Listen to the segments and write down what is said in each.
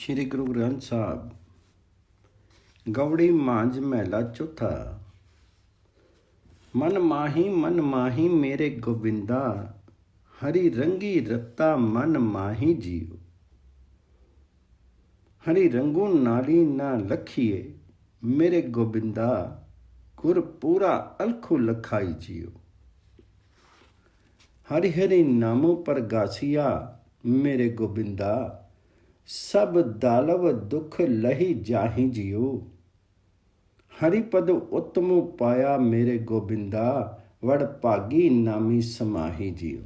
श्री गुरु ग्रंथ साहब गौड़ी मांझ महला चौथा। मन माही मेरे गोबिंदा, हरि रंगी रत्ता मन माही जियो। हरि रंगू नाली ना लखिए, मेरे गोबिंदा गुर पूरा अलखु लखाई जियो। हरि हरि नामों पर गासिया, मेरे गोबिंदा सब दालव दुख लही जाहि जियो। हरिपद उत्तम पाया मेरे गोबिंदा, वड़ भागी नामी समाही जियो।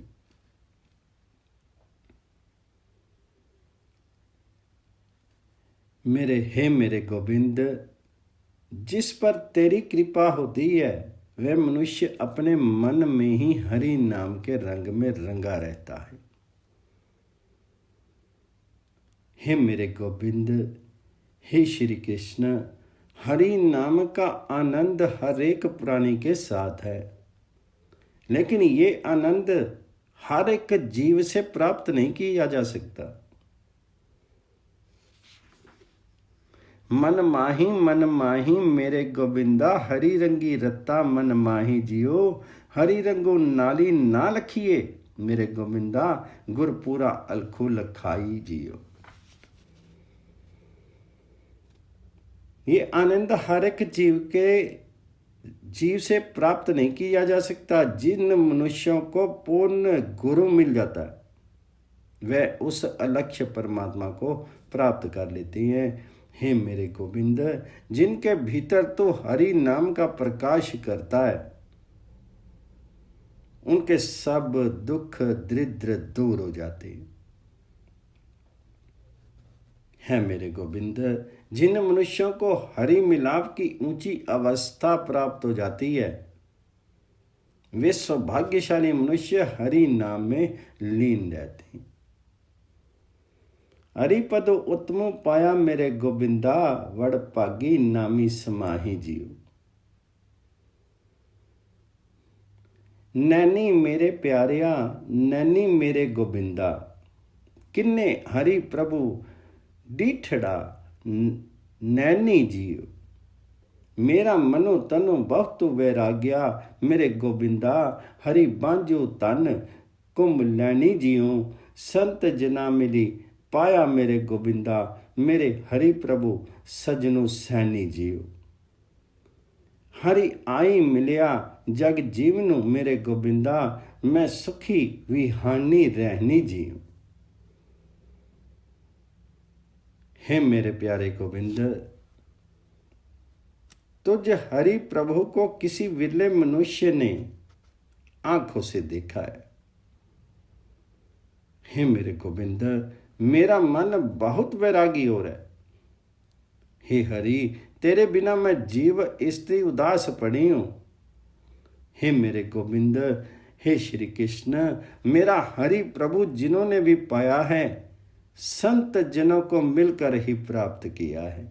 मेरे गोबिंद, जिस पर तेरी कृपा होती है वह मनुष्य अपने मन में ही हरि नाम के रंग में रंगा रहता है। हे मेरे गोबिंद, हे श्री कृष्ण, हरि नाम का आनंद हर एक प्राणी के साथ है, लेकिन ये आनंद हर एक जीव से प्राप्त नहीं किया जा सकता। मन माही मेरे गोबिंदा, हरि रंगी रत्ता मन माही जियो। हरि रंगो नाली ना लखिए, मेरे गोबिंदा गुर पूरा अलखु लखाई जियो। ये आनंद हर एक जीव से प्राप्त नहीं किया जा सकता। जिन मनुष्यों को पूर्ण गुरु मिल जाता है वह उस अलक्ष्य परमात्मा को प्राप्त कर लेते हैं। हे मेरे गोविंद, जिनके भीतर तो हरि नाम का प्रकाश करता है उनके सब दुख दरिद्र दूर हो जाते हैं। है मेरे गोविंद, जिन मनुष्यों को हरि मिलाप की ऊंची अवस्था प्राप्त हो जाती है वे सौभाग्यशाली मनुष्य हरि नाम में लीन रहते हैं। हरिपद उत्तम पाया मेरे गोविंदा, वड़ भागी नामी समाही जियो। नैनी मेरे प्यारिया, नैनी मेरे गोविंदा, किन्ने हरि प्रभु डीठड़ा नैनी जियो। मेरा मनो तनु बहुत वैराग्या, मेरे गोबिंदा हरि बांझो तन कुंभ लैनी जियो। संत जना मिली पाया मेरे गोबिंदा, मेरे हरि प्रभु सजनो सैनी जियो। हरि आई मिलिया जग जीवनु, मेरे गोबिंदा मैं सुखी विहानी रहनी जियो। हे मेरे प्यारे गोविंद, तुझ हरि प्रभु को किसी विरले मनुष्य ने आंखों से देखा है। हे मेरे गोविंद, मेरा मन बहुत वैरागी हो रहा है। हे हरि, तेरे बिना मैं जीव स्त्री उदास पड़ी हूं। हे मेरे गोविंद, हे श्री कृष्ण, मेरा हरि प्रभु जिन्होंने भी पाया है संत जनों को मिलकर ही प्राप्त किया है।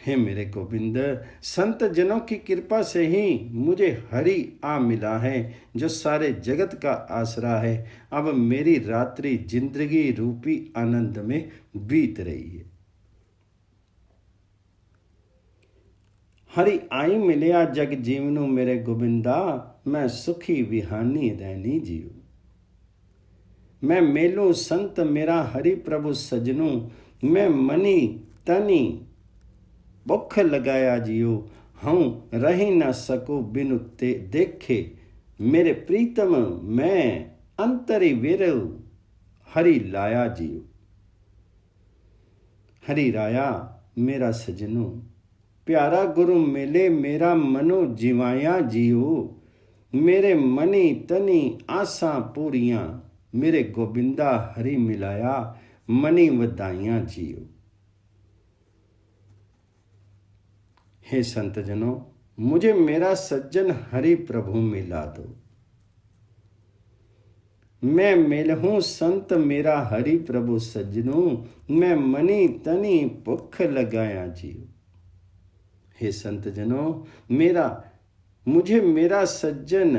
हे मेरे गोविंद, संत जनों की कृपा से ही मुझे हरि आ मिला है जो सारे जगत का आसरा है। अब मेरी रात्रि जिंदगी रूपी आनंद में बीत रही है। हरि आई मिलिया जग जीवनु, मेरे गोविंदा मैं सुखी विहानी रहनी जियो। मैं मेलू संत मेरा हरि प्रभु सजनू, मैं मनी तनी भुख लगाया जियो। हूँ रही न सकूँ बिनु ते देखे, मेरे प्रीतम मैं अंतरी विरु हरि लाया जियो। हरि राया मेरा सजनू, प्यारा गुरु मिले मेरा मनो जीवाया जियो। मेरे मनी तनी आसा पूरियां, मेरे गोबिंदा हरि मिलाया मनी वदाइयां जियो। हे संत जनों, मुझे मेरा सज्जन हरि प्रभु मिला दो। मैं मिल हूं संत मेरा हरि प्रभु सज्जनों, मैं मनी तनी भुख लगाया जियो। हे संत जनों, मुझे मेरा सज्जन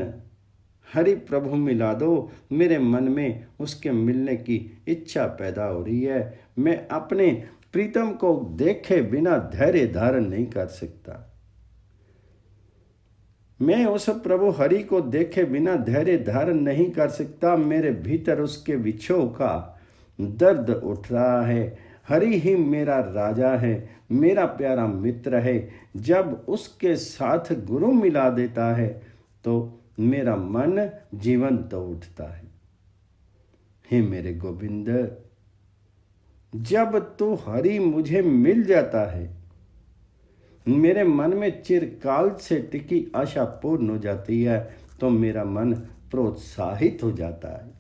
हरि प्रभु मिला दो। मेरे मन में उसके मिलने की इच्छा पैदा हो रही है। मैं अपने प्रीतम को देखे बिना धैर्य धारण नहीं कर सकता। मैं उस प्रभु हरि को देखे बिना धैर्य धारण नहीं कर सकता। मेरे भीतर उसके विछोह का दर्द उठ रहा है। हरि ही मेरा राजा है, मेरा प्यारा मित्र है। जब उसके साथ गुरु मिला देता है तो मेरा मन जीवंत उठता है। हे मेरे गोविंद, जब तू हरि मुझे मिल जाता है, मेरे मन में चिरकाल से टिकी आशा पूर्ण हो जाती है, तो मेरा मन प्रोत्साहित हो जाता है।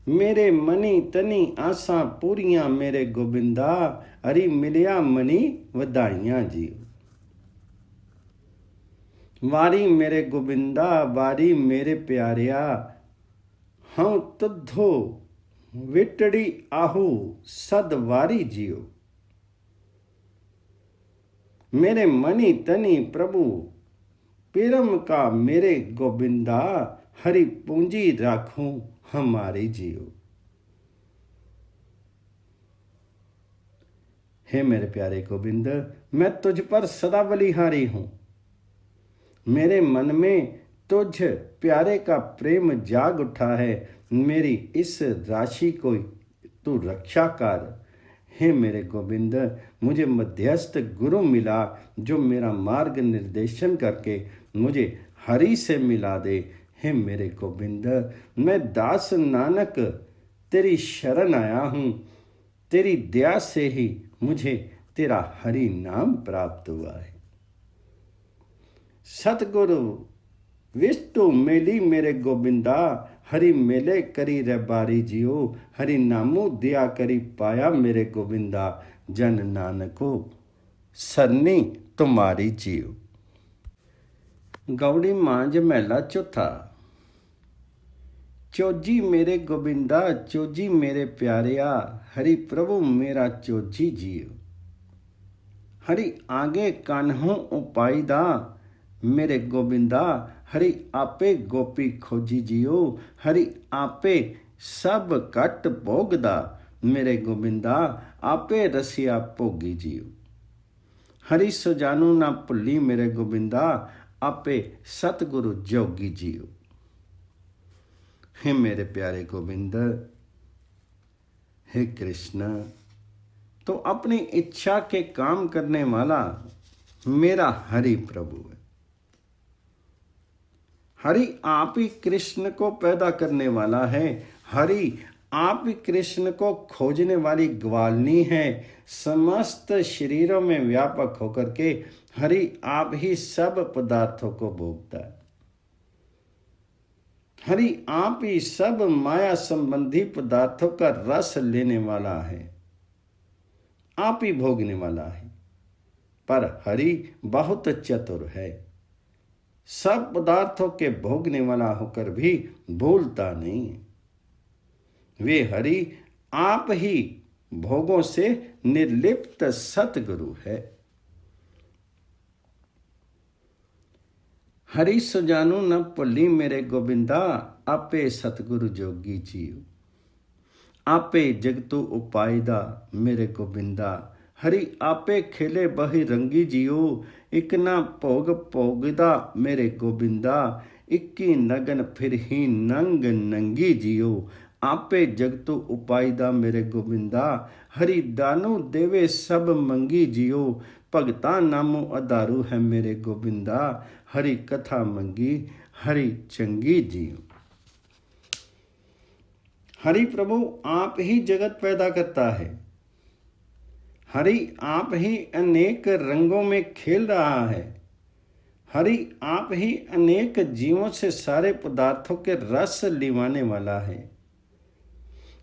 मेरे मनी तनी आसा पूरियां मेरे गोबिंदा, हरि मिलिया मनी वधाइयां जी। वारी मेरे गोबिंदा, वारी मेरे प्यारिया, हाँ तुद्धो विटड़ी आहू सद वारी जियो। मेरे मनी तनी प्रभु पिरम का मेरे गोबिंदा, हरि पूंजी राखूं हमारी जियो। हे मेरे प्यारे गोविंद, मैं तुझ पर सदा बलिहारी हूं। मेरे मन में तुझ प्यारे का प्रेम जाग उठा है। मेरी इस राशि को तू रक्षा कर। हे मेरे गोविंद, मुझे मध्यस्थ गुरु मिला जो मेरा मार्ग निर्देशन करके मुझे हरि से मिला दे। हे मेरे गोविंद, मैं दास नानक तेरी शरण आया हूँ। तेरी दया से ही मुझे तेरा हरि नाम प्राप्त हुआ है। सतगुरु विष्णु मेली मेरे गोविंदा, हरि मेले करी रे बारी जियो। हरि नामू दिया करी पाया मेरे गोविंदा, जन नानको सरनी तुम्हारी जियो। गौड़ी मांझ महला चौथा। चोजी मेरे गोविंदा, चोजी मेरे प्यारिया, हरि प्रभु मेरा चोजी जियो। हरि आगे कान्हों उपाईदा मेरे गोविंदा, हरि आपे गोपी खोजी जियो। हरि आपे सब कट भोगदा मेरे गोविंदा, आपे रसिया भोगी जियो। हरि सुजानू ना भुली मेरे गोविंदा, आपे सतगुरु जोगी जियो। हे मेरे प्यारे गोविंद, हे कृष्ण, तो अपनी इच्छा के काम करने वाला मेरा हरि प्रभु है। हरि आप ही कृष्ण को पैदा करने वाला है। हरि आप ही कृष्ण को खोजने वाली ग्वालनी है। समस्त शरीरों में व्यापक होकर के हरि आप ही सब पदार्थों को भोगता है। हरि आप ही सब माया संबंधी पदार्थों का रस लेने वाला है, आप ही भोगने वाला है। पर हरि बहुत चतुर है, सब पदार्थों के भोगने वाला होकर भी भूलता नहीं। वे हरि आप ही भोगों से निर्लिप्त सतगुरु है। हरि सुजानू न भुली मेरे गोविंदा, आपे सतगुरु जोगी जियो। आपे जगतु उपायदा मेरे गोविंदा, हरि आपे खेले बही रंगी जियो। इक ना भोग भोगदा मेरे गोविंदा, इक्की नगन फिर ही नंग नंगी जियो। आपे जगतु उपायदा मेरे गोविंदा, हरि दानू देवे सब मंगी जियो। भगता नामो अधारू है मेरे गोविंदा, हरि कथा मंगी हरि चंगी जियो। हरि प्रभु आप ही जगत पैदा करता है। हरि आप ही अनेक रंगों में खेल रहा है। हरि आप ही अनेक जीवों से सारे पदार्थों के रस लिवाने वाला है।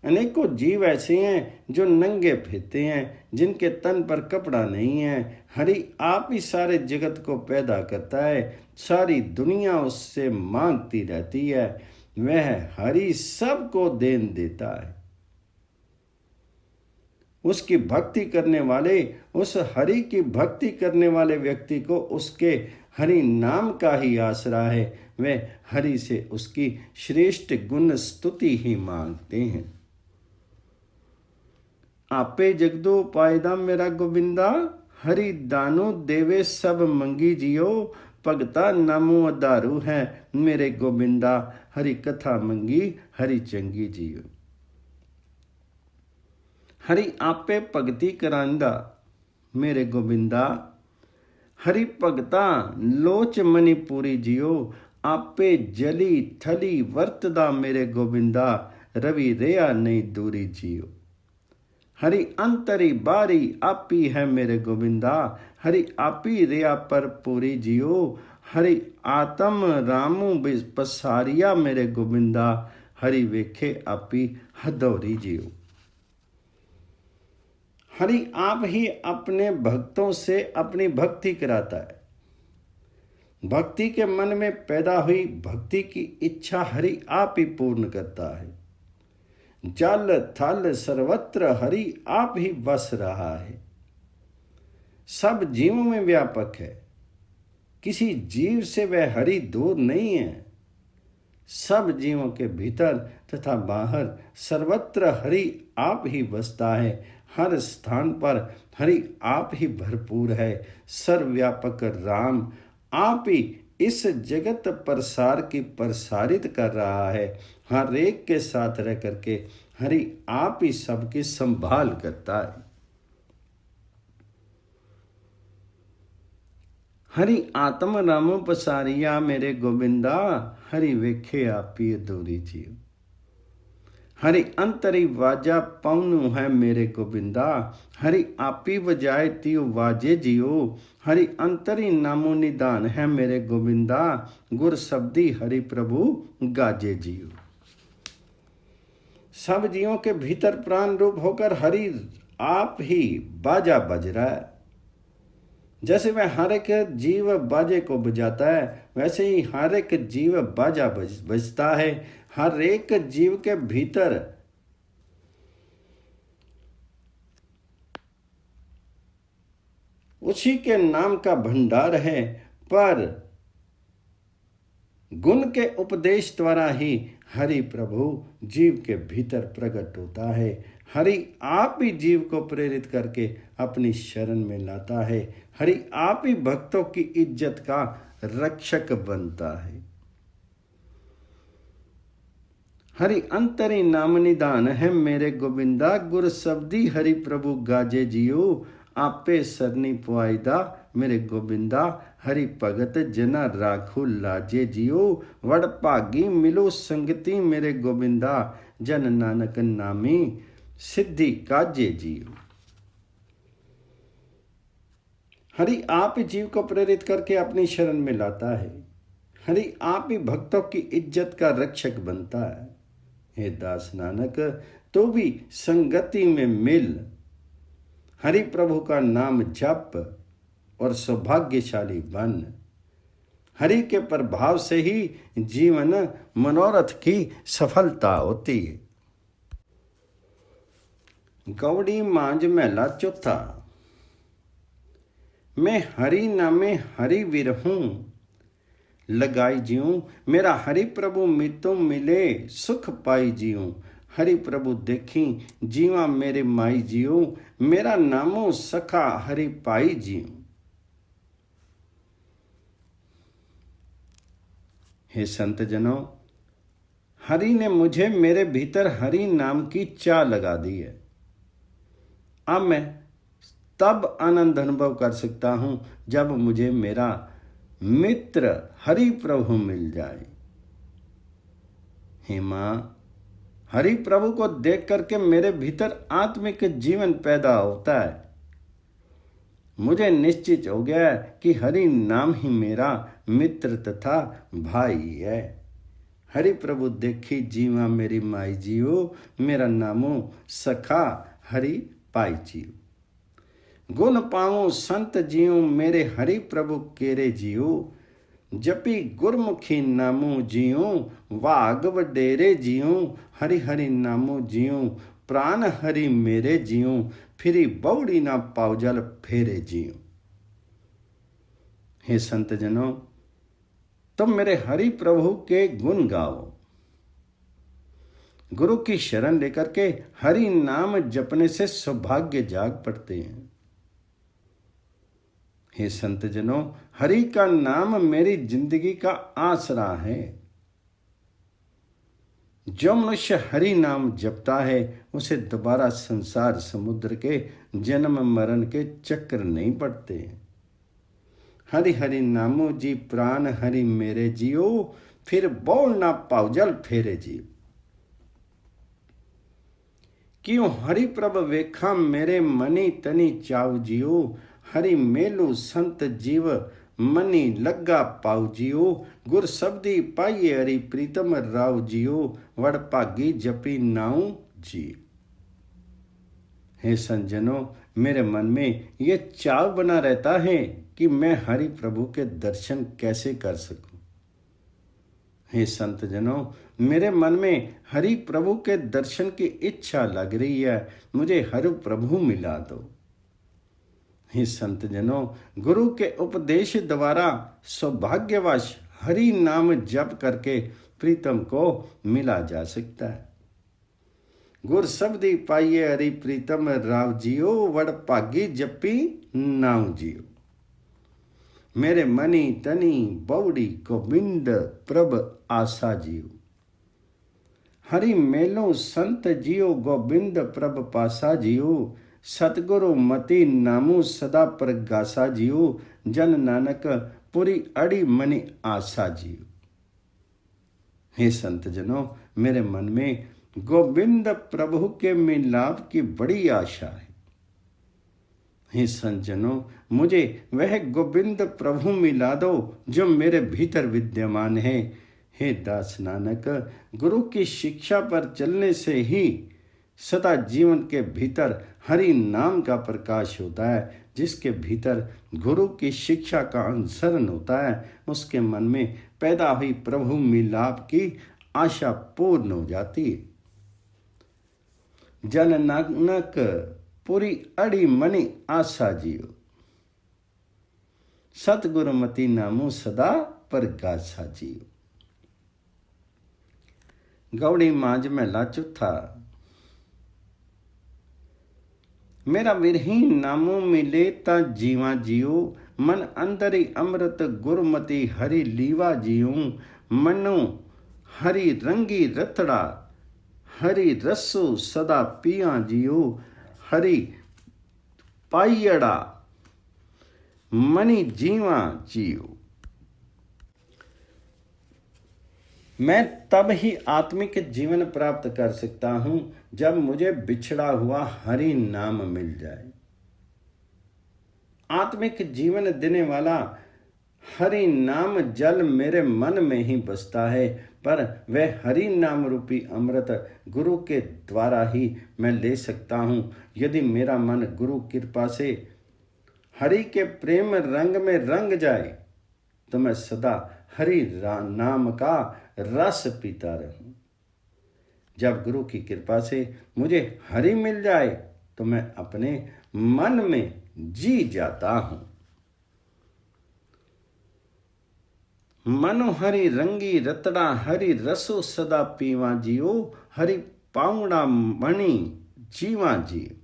अनेकों जीव ऐसे हैं जो नंगे फिरते हैं, जिनके तन पर कपड़ा नहीं है। हरि आप ही सारे जगत को पैदा करता है। सारी दुनिया उससे मांगती रहती है, वह हरि सबको देन देता है। उसकी भक्ति करने वाले, उस हरि की भक्ति करने वाले व्यक्ति को उसके हरि नाम का ही आसरा है। वे हरि से उसकी श्रेष्ठ गुण स्तुति ही मांगते हैं। आपे जगदो पायदा मेरा गोविंदा, हरि दानो देवे सब मंगी जियो। भगता नामो अधारू है मेरे गोविंदा, हरि कथा मंगी हरि चंगी जियो। हरि आपे भगति करांदा मेरे गोविंदा, हरि भगता लोच मनी पूरी जियो। आपे जली थली वर्तदा मेरे गोविंदा, रवि रेया नहीं दूरी जियो। हरि अंतरी बारी आपी है मेरे गोविंदा, हरि आपी रिया पर पूरी जियो। हरि आत्म रामू पसारिया मेरे गोविंदा, हरि वेखे आपी हदौरी जियो। हरि आप ही अपने भक्तों से अपनी भक्ति कराता है। भक्ति के मन में पैदा हुई भक्ति की इच्छा हरि आप ही पूर्ण करता है। जल थल सर्वत्र हरि आप ही बस रहा है। सब जीवों में व्यापक है, किसी जीव से वह हरि दूर नहीं है। सब जीवों के भीतर तथा बाहर सर्वत्र हरि आप ही बसता है। हर स्थान पर हरि आप ही भरपूर है। सर्वव्यापक राम आप ही इस जगत प्रसार की प्रसारित कर रहा है। हर एक के साथ रह करके हरि आप ही सबकी संभाल करता है। हरि आत्म रामो पसारिया मेरे गोविंदा, हरि वेखे आपी अधूरी जियो। हरि अंतरी वाजा पवनु है मेरे गोविंदा, हरि आपी बजाए तियो वाजे जियो। हरि अंतरी नामो निदान है मेरे गोविंदा, गुर शब्दी हरि प्रभु गाजे जियो। सब जीवों के भीतर प्राण रूप होकर हरि आप ही बाजा बज रहा है। जैसे वह हर एक जीव बाजे को बजाता है, वैसे ही हर एक जीव बाजा बजता है। हर एक जीव के भीतर उसी के नाम का भंडार है, पर गुण के उपदेश द्वारा ही हरि प्रभु जीव के भीतर प्रकट होता है। हरि आप ही जीव को प्रेरित करके अपनी शरण में लाता है। हरि आप ही भक्तों की इज्जत का रक्षक बनता है। हरि अंतरी नाम निदान है मेरे गोविंदा, गुर शब्दी हरि प्रभु गाजे जियो। आपे सरनी पुआइदा मेरे गोविंदा, हरि भगत जना राखो लाजे जियो। वड़ भागी मिलो संगति मेरे गोविंदा, जन नानक नामी सिद्धि काजे जियो। हरि आप जीव को प्रेरित करके अपनी शरण में लाता है। हरि आप ही भक्तों की इज्जत का रक्षक बनता है। हे दास नानक, तो भी संगति में मिल, हरि प्रभु का नाम जप और सौभाग्यशाली बन। हरि के प्रभाव से ही जीवन मनोरथ की सफलता होती है। गौड़ी मांझ महला चौथा। मैं हरि नामे हरि विरहूं, लगाई जियूं। मेरा हरि प्रभु मितो मिले, सुख पाई जियूं। हरि प्रभु देखी जीवा मेरे माई जियो, मेरा नामो सखा हरि पाई जियो। हे संत जनों, हरि ने मुझे मेरे भीतर हरि नाम की चाह लगा दी है। अब मैं तब आनंद अनुभव कर सकता हूं जब मुझे मेरा मित्र हरि प्रभु मिल जाए। हे मां, हरि प्रभु को देख करके मेरे भीतर आत्मिक जीवन पैदा होता है। मुझे निश्चित हो गया है कि हरि नाम ही मेरा मित्र तथा भाई है। हरि प्रभु देखी जीवा मेरी माई जियो, मेरा नामो सखा हरि पाई जियो। गुण पाऊं संत जियो, मेरे हरि प्रभु केरे जियो। जपी गुरमुखी नामो जियो, वाग वडेरे जियो। हरि हरि नामो जियो, प्राण हरि मेरे जियो, फिरी बौड़ी ना पावजल फेरे जियो। हे संत जनों, तुम मेरे हरि प्रभु के गुण गाओ। गुरु की शरण लेकर के हरि नाम जपने से सौभाग्य जाग पड़ते हैं। हे संत जनों, हरि का नाम मेरी जिंदगी का आसरा है। जो मनुष्य हरि नाम जपता है उसे दोबारा संसार समुद्र के जन्म मरण के चक्र नहीं पड़ते। हरि हरि नामो जी प्राण हरि मेरे जियो, फिर बोल ना पावजल फेरे जियो। क्यों हरि प्रभ वेखा मेरे मनी तनी चाव जियो, हरि मेलू संत जीव मनी लग्गा पाऊ जियो। गुर शब्दी पाइये हरि प्रीतम राव जियो, वड़ भागी जपी नाऊ जी। हे संजनों, मेरे मन में ये चाव बना रहता है कि मैं हरि प्रभु के दर्शन कैसे कर सकूं। हे संत जनों, मेरे मन में हरि प्रभु के दर्शन की इच्छा लग रही है, मुझे हरि प्रभु मिला दो। हे संत जनों, गुरु के उपदेश द्वारा सौभाग्यवश हरि नाम जप करके प्रीतम को मिला जा सकता है। गुर शब्दी पाइये हरि प्रीतम राव जियो, वड़ भागी जपी नाऊ जियो। मेरे मनी तनी बौड़ी गोबिंद प्रभ आशा जियो, हरि मेलो संत जियो गोबिंद प्रभ पासा जियो। सतगुरु मति नामू सदा प्रगासा जियो, जन नानक पुरी अड़ी मनी आशा जियो। हे संत जनों, मेरे मन में गोविंद प्रभु के मिलाप की बड़ी आशा है। हे संत जनों, मुझे वह गोविंद प्रभु मिला दो जो मेरे भीतर विद्यमान है। हे दास नानक, गुरु की शिक्षा पर चलने से ही सदा जीवन के भीतर हरि नाम का प्रकाश होता है। जिसके भीतर गुरु की शिक्षा का अनुसरण होता है, उसके मन में पैदा हुई प्रभु मिलाप की आशा पूर्ण हो जाती है। जन नानक पूरी अड़ी मनी आशा जियो, सतगुरु मति नामू सदा प्रगासा जियो। गौड़ी मांझ महला चौथा। मेरा विरहीन नामो मिले ता जीवा जियो, मन अंदरी अमृत गुरमति हरि लीवा जियो। मनो हरि रंगी रतड़ा, हरि रसो सदा पिया जियो। हरि पाइयड़ा मनी जीवा जियो। मैं तब ही आत्मिक जीवन प्राप्त कर सकता हूं जब मुझे बिछड़ा हुआ हरि नाम मिल जाए। आत्मिक जीवन देने वाला हरि नाम जल मेरे मन में ही बसता है, पर वह हरि नाम रूपी अमृत गुरु के द्वारा ही मैं ले सकता हूं। यदि मेरा मन गुरु कृपा से हरि के प्रेम रंग में रंग जाए तो मैं सदा हरि नाम का रस पीता रहूं। जब गुरु की कृपा से मुझे हरि मिल जाए तो मैं अपने मन में जी जाता हूं। मनो हरि रंगी रतड़ा, हरि रसो सदा पीवा जियो। हरि पाउड़ा मणि जीवा जियो।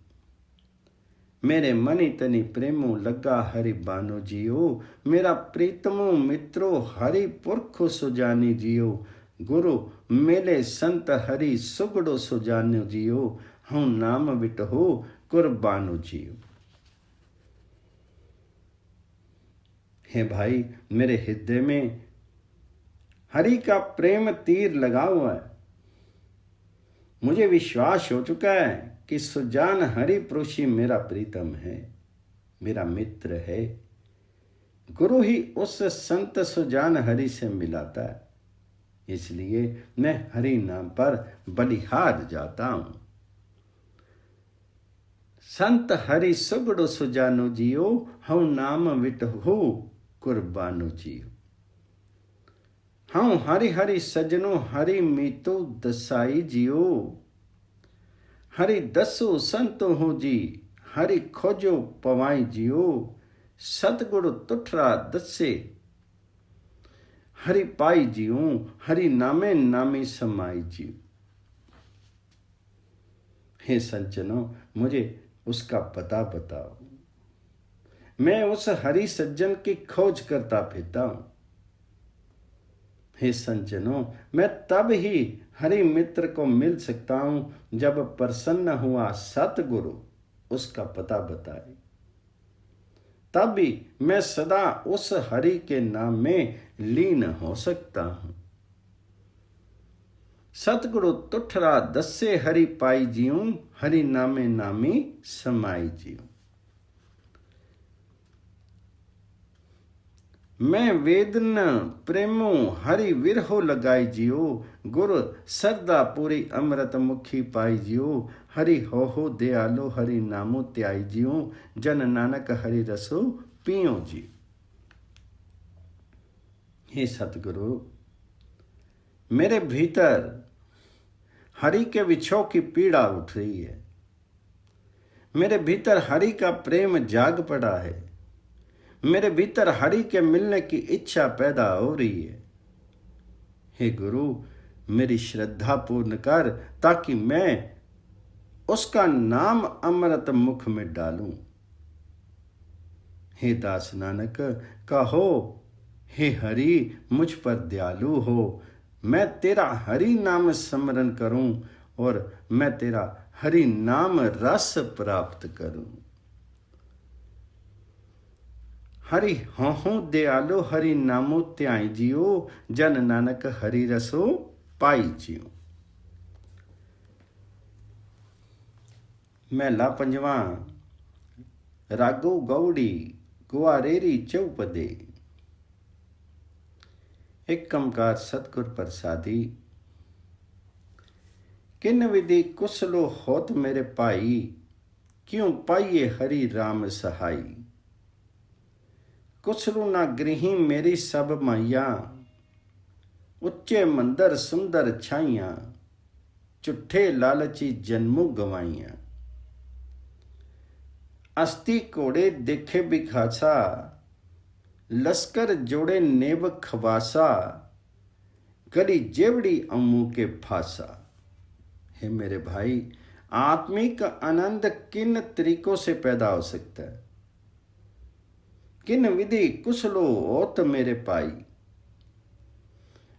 मेरे मनी तनी प्रेमो लगा हरि बानो जियो। मेरा प्रीतमो मित्रो हरि पुरखो सुजानी जियो। गुरु मेले संत हरि सुगड़ो सुजानो जियो। हूँ नाम विटहो कुर्बानो जियो। हे भाई, मेरे हृदय में हरि का प्रेम तीर लगा हुआ है। मुझे विश्वास हो चुका है कि सुजान हरि पुरुषी मेरा प्रीतम है, मेरा मित्र है। गुरु ही उस संत सुजान हरि से मिलाता है, इसलिए मैं हरि नाम पर बलिहार जाता हूं। संत हरि सुगड़ो सुजानो जियो। हूँ नाम विटहो कुर्बानो जियो। हूँ हरि हरि सजनो हरि मीतो दसाई जियो। हरि दसो संत हो जी, हरि खोजो पवाई जियो, सतगुरु तुठरा दसे, हरि पाई जियो, हरि नामे नामी समाई जियो। हे सज्जनों, मुझे उसका पता बताओ। मैं उस हरि सज्जन की खोज करता फिरता हूं। हे सज्जनों, मैं तब ही हरि मित्र को मिल सकता हूं जब प्रसन्न हुआ सतगुरु उसका पता बताए। तब भी मैं सदा उस हरि के नाम में लीन हो सकता हूं। सतगुरु तुठरा दसे, हरि पाई जियूं, हरि नामे नामी समाई जियूं। मैं वेदन प्रेमो हरि विरहो लगाई जियो, गुरु सरदा पूरी अमृत मुखी पाई जियो, हरि हो दयालो हरि नामो त्याई जियो, जन नानक हरि रसो पियो जियो। हे सतगुरु, मेरे भीतर हरि के विछोह की पीड़ा उठ रही है। मेरे भीतर हरि का प्रेम जाग पड़ा है। मेरे भीतर हरि के मिलने की इच्छा पैदा हो रही है। हे गुरु, मेरी श्रद्धा पूर्ण कर, ताकि मैं उसका नाम अमृत मुख में डालूं। हे दास नानक, कहो हे हरि, मुझ पर दयालु हो। मैं तेरा हरि नाम स्मरण करूं और मैं तेरा हरि नाम रस प्राप्त करूं। हरि हो दयालो हरि नामो त्याई जियो, जन नानक हरि रसो पाई जियो। महला पंजवा। रागो गौड़ी गुआरेरी चौपदे। एक ओंकार सतगुर प्रसादी। किन विधि कुशलो होत मेरे भाई, क्यों पाइए हरि राम सहाई। कुशलु ना गृही मेरी सब माइया, उच्चे मंदर सुंदर छाइया, चुट्ठे लालची जन्मु गवाइया। अस्ति घोड़े देखे बिखासा, लश्कर जोड़े नेब खवासा, गली जेवड़ी अम्मू के फासा। हे मेरे भाई, आत्मिक आनंद किन तरीकों से पैदा हो सकता है? किन विधि कुशलो होत मेरे पाई।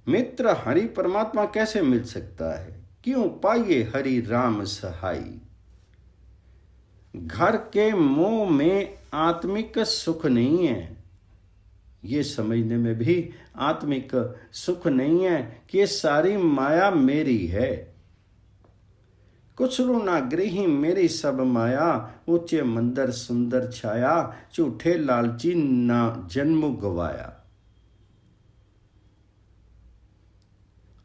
मित्र हरि परमात्मा कैसे मिल सकता है? क्यों पाइए हरि राम सहाई। घर के मोह में आत्मिक सुख नहीं है। ये समझने में भी आत्मिक सुख नहीं है कि ये सारी माया मेरी है। कुछलु ना गृही मेरी सब माया, ऊंचे मंदिर सुंदर छाया, झूठे लालची ना जन्म गवाया।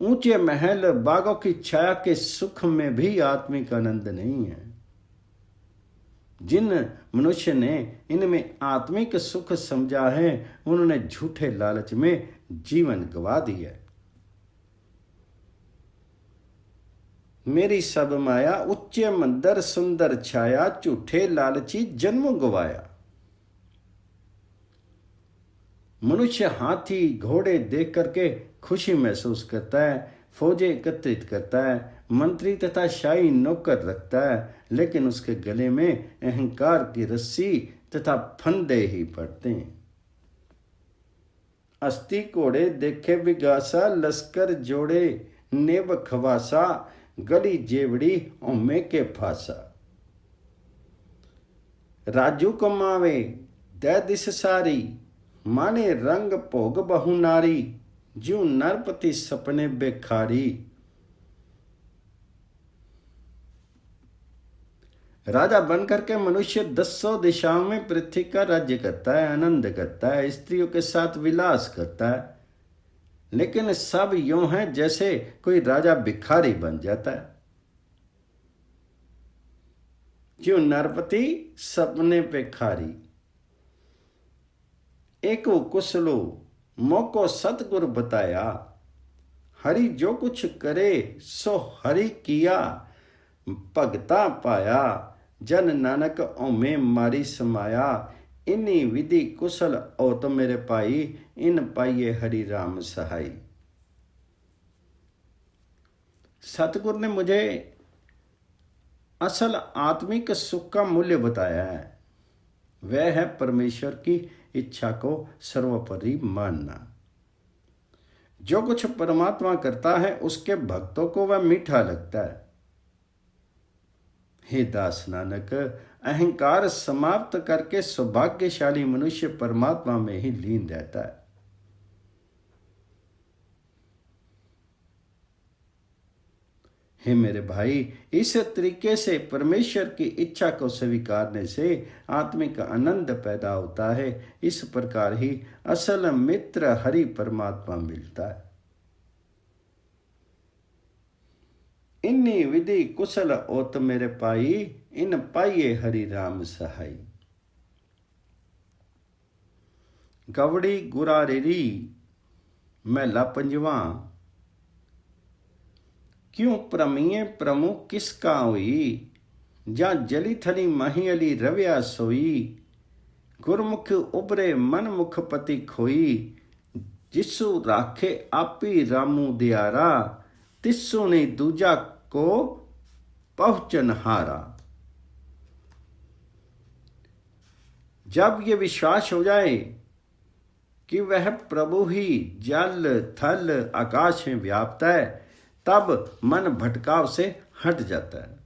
ऊंचे महल बागों की छाया के सुख में भी आत्मिक आनंद नहीं है। जिन मनुष्य ने इनमें आत्मिक सुख समझा है, उन्होंने झूठे लालच में जीवन गवा दिया। मेरी सब माया, उच्चे मंदिर सुंदर छाया, झूठे लालची जन्म गवाया। मनुष्य हाथी घोड़े देख करके खुशी महसूस करता है, फौजें एकत्रित करता है, मंत्री तथा शाही नौकर रखता है, लेकिन उसके गले में अहंकार की रस्सी तथा फंदे ही पड़ते हैं। अस्ति घोड़े देखे बिगासा, लश्कर जोड़े नेब खवासा, गली जेवड़ी ओमे के फासा। राजू कमावे दै दिस सारी, माने रंग भोग बहु नारी, ज्यों नरपति सपने बेखारी। राजा बनकर के मनुष्य 10 दिशाओं में पृथ्वी का राज्य करता है, आनंद करता है, स्त्रियों के साथ विलास करता है, लेकिन सब यूं है जैसे कोई राजा भिखारी बन जाता है। ज्यों नरपति सपने पे खारी। एको कुशलो मोको सतगुरु बताया, हरि जो कुछ करे सो हरि किया, भगता पाया, जन नानक ओमे मारी समाया। इन्हीं विधि कुशल ओत मेरे पाई, इन पाइये हरि राम सहाई। सतगुरु ने मुझे असल आत्मिक सुख का मूल्य बताया है। वह है परमेश्वर की इच्छा को सर्वोपरि मानना। जो कुछ परमात्मा करता है उसके भक्तों को वह मीठा लगता है। हे दास नानक, अहंकार समाप्त करके सौभाग्यशाली मनुष्य परमात्मा में ही लीन रहता है। हे मेरे भाई, इस तरीके से परमेश्वर की इच्छा को स्वीकारने से आत्मिक आनंद पैदा होता है। इस प्रकार ही असल मित्र हरि परमात्मा मिलता है। इन्हीं विधि कुशल ओत मेरे पाई, इन पाइये हरि राम सहाई। गवड़ी गुरारेरी महला पंजवा। क्यों प्रमीय प्रमुख किसका हुई, जा जली थली मही अली रव्या सोई। गुरमुख उबरे मन मुख पति खोई, जिसु राखे आपी रामू दियारा। तिस्सु ने दूजा को पहुंचन हारा। जब ये विश्वास हो जाए कि वह प्रभु ही जल थल आकाश में व्याप्त है, तब मन भटकाव से हट जाता है।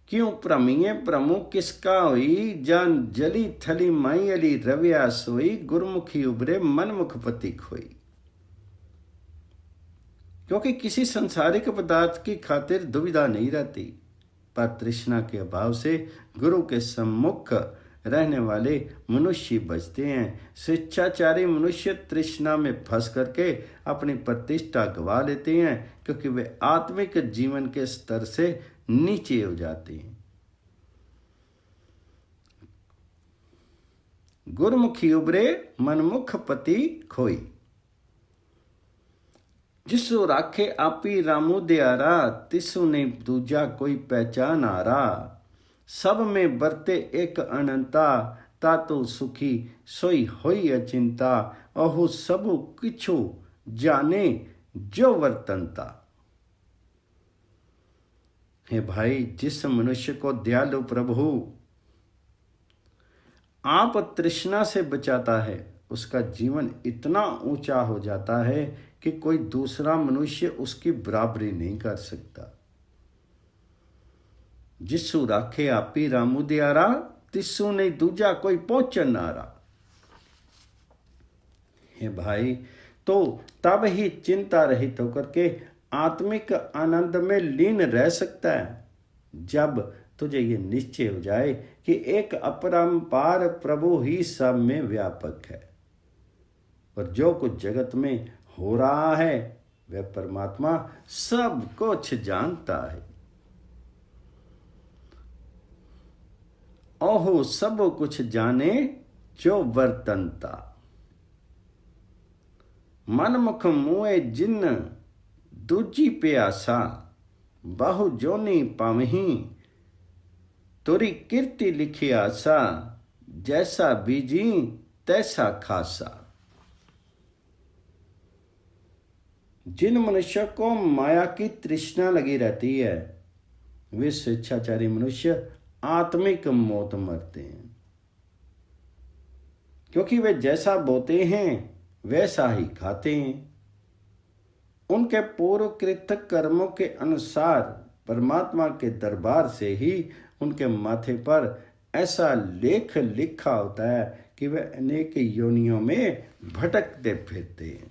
क्यों प्रमीय प्रमुख किसका हुई, जान जली थली माई अली रव्या सोई। गुरमुखी उबरे मन मुख पति खोई। क्योंकि किसी सांसारिक पदार्थ की खातिर दुविधा नहीं रहती, पर तृष्णा के अभाव से गुरु के सम्मुख रहने वाले मनुष्य बचते हैं। स्वेच्छाचारी मनुष्य तृष्णा में फंस करके अपनी प्रतिष्ठा गवा लेते हैं, क्योंकि वे आत्मिक जीवन के स्तर से नीचे हो जाते हैं। गुरमुखी उबरे मनमुख पति खोई। जिसु राखे आपी रामू दियारा, तिसु ने दूजा कोई पहचान आरा। सब में बरते एक अनंता, तातो सुखी सोई होई अचिंता। अहु सबु किछु जाने जो वर्तनता। हे भाई, जिस मनुष्य को दयालु प्रभु आप तृष्णा से बचाता है, उसका जीवन इतना ऊंचा हो जाता है कि कोई दूसरा मनुष्य उसकी बराबरी नहीं कर सकता। जिसु राखे आपी रामू दियारा, तिस्सु ने दूजा कोई पहुंचन नारा। हे भाई, तो तब ही चिंता रहित होकर के आत्मिक आनंद में लीन रह सकता है, जब तुझे ये निश्चय हो जाए कि एक अपरंपार प्रभु ही सब में व्यापक है और जो कुछ जगत में हो रहा है वह परमात्मा सब कुछ जानता है। ओहो सब कुछ जाने जो वर्तनता। मनमुख मुए जिन दूजी प्यासा, बहु जोनी पावही। तुरी कीर्ति लिखी आसा, जैसा बीजी तैसा खासा। जिन मनुष्य को माया की तृष्णा लगी रहती है, वे स्वेच्छाचारी मनुष्य आत्मिक मौत मरते हैं, क्योंकि वे जैसा बोते हैं वैसा ही खाते हैं। उनके पूर्वकृत कर्मों के अनुसार परमात्मा के दरबार से ही उनके माथे पर ऐसा लेख लिखा होता है कि वे अनेक योनियों में भटकते फिरते हैं।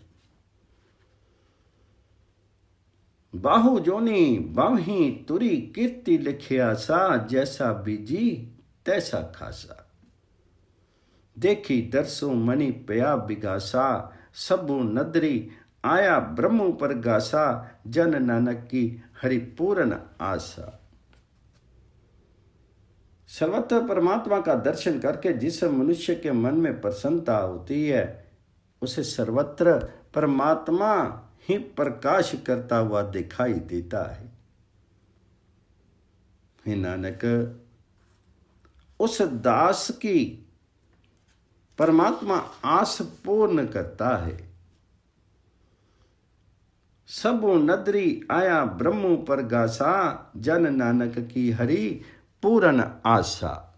बाहु जोनी बावही तुरी कीर्ति लिखिया सा, जैसा बीजी तैसा खासा। देखी दरसों मणि पया बिगासा, सबू नदरी आया ब्रह्मु पर गासा। जन नानक की हरिपूर्ण आशा। सर्वत्र परमात्मा का दर्शन करके जिस मनुष्य के मन में प्रसन्नता होती है, उसे सर्वत्र परमात्मा ही प्रकाश करता हुआ दिखाई देता है। हे नानक, उस दास की परमात्मा आस पूर्ण करता है। सबो नदरी आया ब्रह्मो पर गासा, जन नानक की हरि पूरन आशा।